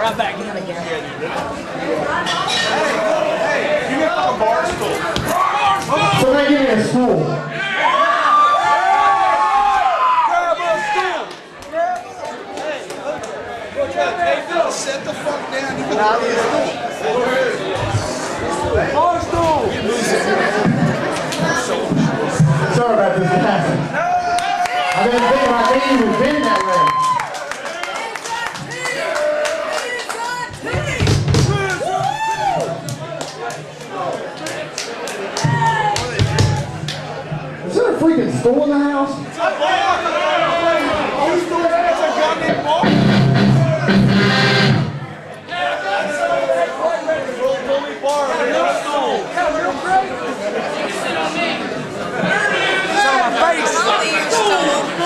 Right back in again. Hey, give me a bar stool. Somebody give me a stool. Grab a stool. Hey, Phil, set the fuck down. You bar stool. Sorry about this passing. I didn't think my name was been that way. Is there a freaking stool in the house?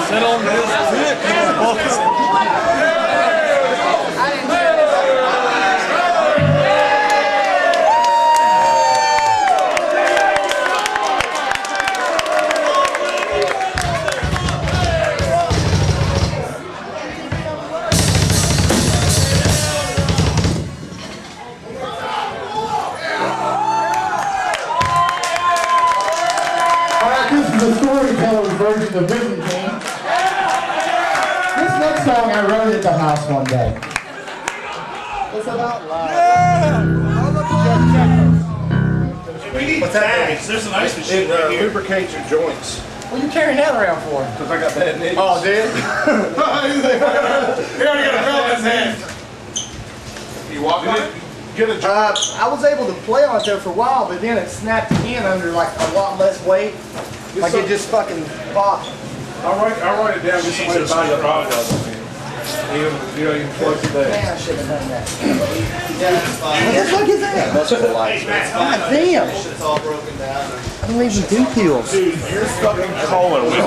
Sit on this dick. Alright, this is the storyteller's version of Byzantine. This next song I wrote at the house one day. It's about love. What's that? There's some ice machine right here. Lubricates your joints. What are you carrying that around for? Because I got bad knees. Oh, dude? He already got a belt in his hand. You walk on it? Get a job. I was able to play on it there for a while, but then it snapped again under like a lot less weight. Like it just fucking popped. I'll write it down. Get somebody to buy your product. Even close to that. Man, I should have done that. What the fuck is that? God damn. It's all broken down. I don't even do pills. Dude, you're fucking color with me.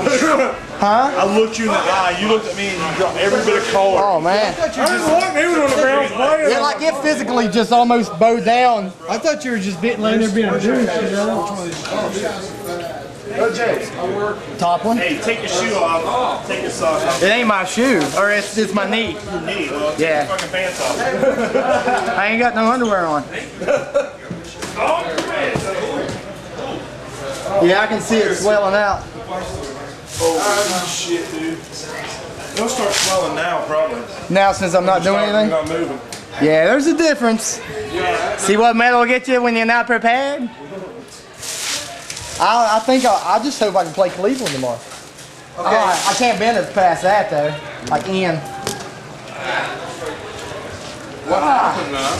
Huh? I looked you in the eye, you looked at me, and you dropped every bit of color. Oh, man. I didn't walk, he was on the ground playing. Yeah, like it physically just almost bowed down. I thought you were just laying there being a douche, you know? Top one? Hey, take your shoe off, take your socks off. It ain't my shoe, or it's my knee. Your knee, well, take Yeah. your fucking pants off. I ain't got no underwear on. Yeah, I can see it swelling out. Oh, shit, dude. It'll start swelling now, probably. Now, since I'm not doing You're anything? not moving. Yeah, there's a difference. See what metal will get you when you're not prepared? I think I just hope I can play Cleveland tomorrow. Okay. I can't bend it past that though. Like in. What happened now?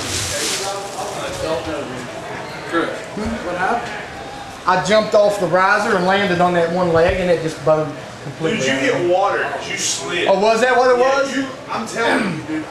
Chris. What happened? I jumped off the riser and landed on that one leg and it just bowed completely. Dude, you hit water. You slid. Oh, was that what it was? I'm telling you, dude.